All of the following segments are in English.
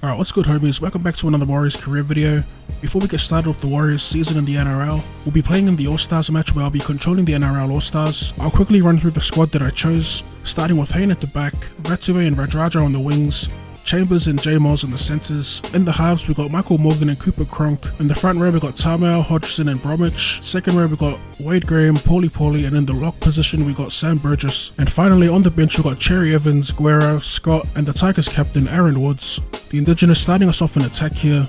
Alright, what's good homies, welcome back to another Warriors career video. Before we get started with the Warriors season in the NRL, we'll be playing in the All-Stars match where I'll be controlling the NRL All-Stars. I'll quickly run through the squad that I chose, starting with Hayne at the back, Vetuve and Radraja on the wings, Chambers and J-Moz in the centres. In the halves we got Michael Morgan and Cooper Cronk. In the front row we got Tamau, Hodgson and Bromwich. Second row we got Wade Graham, Paulie, and in the lock position we got Sam Burgess. And finally on the bench we got Cherry Evans, Guerra, Scott and the Tigers captain Aaron Woods. The Indigenous starting us off in attack here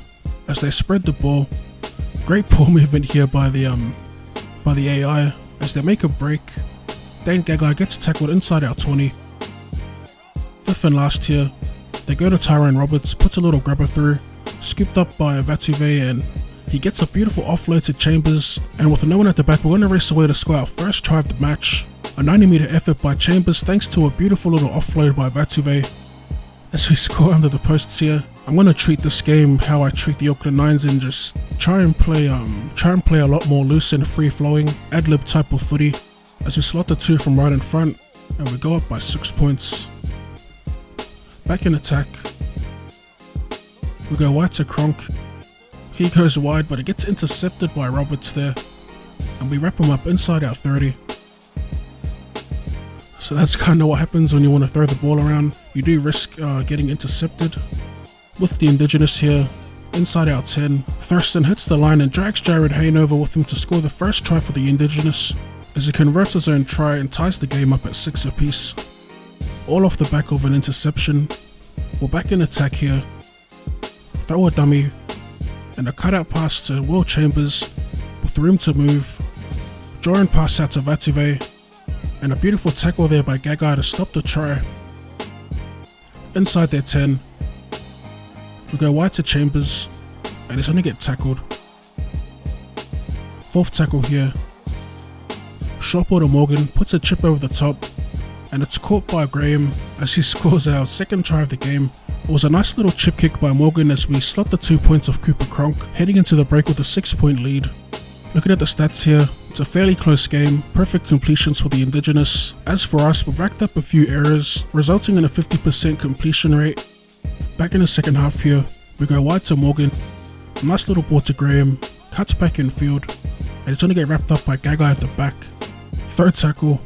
as they spread the ball. Great ball movement here by the AI as they make a break. Dane Gagai gets tackled inside our 20. Fifth and last here, they go to Tyrone Roberts, puts a little grabber through, scooped up by Vetuve, and he gets a beautiful offload to Chambers, and with no one at the back we're going to race away to score our first try of the match. A 90-meter effort by Chambers thanks to a beautiful little offload by Vetuve. As we score under the posts here, I'm going to treat this game how I treat the Auckland Nines and just try and play a lot more loose and free-flowing, ad-lib type of footy, as we slot the two from right in front, and we go up by 6 points. Back in attack, we go wide to Cronk. He goes wide, but it gets intercepted by Roberts there, and we wrap him up inside our 30. So that's kind of what happens when you want to throw the ball around. You do risk getting intercepted. With the Indigenous here, inside our 10, Thurston hits the line and drags Jared Hayne over with him to score the first try for the Indigenous, as he converts his own try and ties the game up at 6 apiece. All off the back of an interception. We're back in attack here. Throw a dummy and a cutout pass to Will Chambers with room to move. Drawing pass out to Vetuve and a beautiful tackle there by Gagai to stop the try. Inside their 10, we go wide to Chambers and he's going to get tackled. Fourth tackle here. Short ball to Morgan, puts a chip over the top, and it's caught by Graham as he scores our second try of the game. It was a nice little chip kick by Morgan as we slot the 2 points of Cooper Cronk, heading into the break with a 6-point lead. Looking at the stats here, it's a fairly close game, perfect completions for the Indigenous. As for us, we've racked up a few errors, resulting in a 50% completion rate. Back in the second half here, we go wide to Morgan, nice little ball to Graham, cuts back in field, and it's going to get wrapped up by Gagai at the back. Third tackle,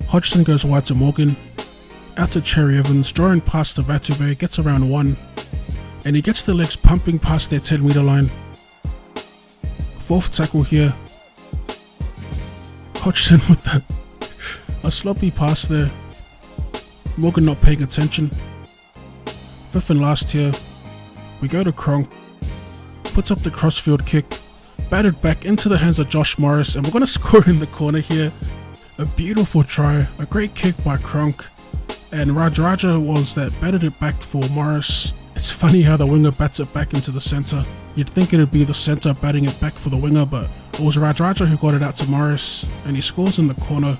Hodgson goes wide to Morgan, out to Cherry Evans, drawing past to Vetuve, gets around 1, and he gets the legs pumping past their 10-meter line. Fourth tackle here, Hodgson with a sloppy pass there, Morgan not paying attention. Fifth and last here, we go to Cronk, puts up the crossfield kick, batted back into the hands of Josh Morris, and we're going to score in the corner here. A beautiful try, a great kick by Cronk, and Radraja was that batted it back for Morris. It's funny how the winger bats it back into the centre. You'd think it'd be the centre batting it back for the winger, but it was Radraja who got it out to Morris, and he scores in the corner.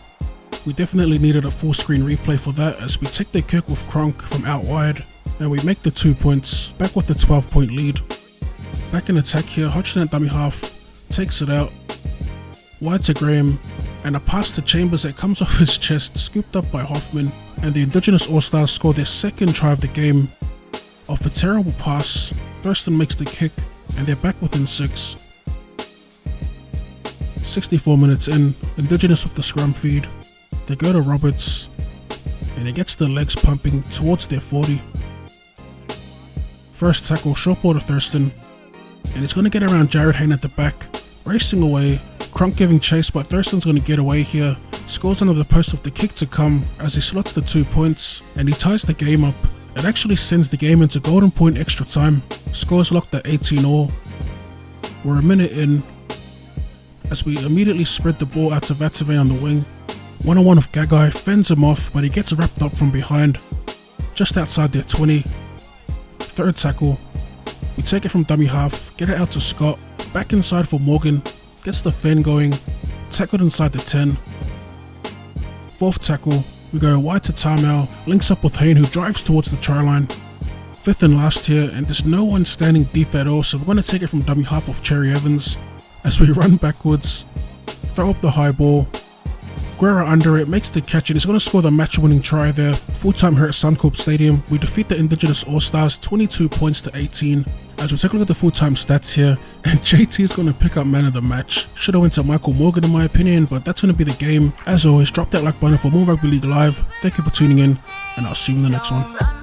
We definitely needed a full screen replay for that as we take the kick with Cronk from out wide, and we make the 2 points, back with the 12-point lead. Back in attack here, Hodgson at dummy half, takes it out, wide to Graham, and a pass to Chambers that comes off his chest, scooped up by Hoffman, and the Indigenous All-Stars score their second try of the game. Off a terrible pass, Thurston makes the kick, and they're back within 6. 64 minutes in, Indigenous with the scrum feed. They go to Roberts, and he gets the legs pumping towards their 40. First tackle, short ball to Thurston, and it's going to get around Jared Hayne at the back, racing away. Cronk giving chase, but Thurston's going to get away here. Scores under the post with the kick to come as he slots the 2 points, and he ties the game up. It actually sends the game into golden point extra time. Scores locked at 18 all. We're a minute in as we immediately spread the ball out to Vetuve on the wing. 1-on-1 with Gagai, fends him off, but he gets wrapped up from behind, just outside their 20. Third tackle, we take it from dummy half, get it out to Scott, back inside for Morgan, gets the fend going, tackled inside the 10. Fourth tackle, we go wide to Tamau, links up with Hayne who drives towards the try line. Fifth and last here, and there's no one standing deep at all, so we're going to take it from dummy half of Cherry Evans as we run backwards, throw up the high ball, Guerra under it, makes the catch and he's going to score the match-winning try there. Full-time here at Suncorp Stadium. We defeat the Indigenous All-Stars 22 points to 18. As we take a look at the full-time stats here, and JT is going to pick up man of the match. Should have went to Michael Morgan in my opinion, but that's going to be the game. As always, drop that like button for more Rugby League Live. Thank you for tuning in, and I'll see you in the next one.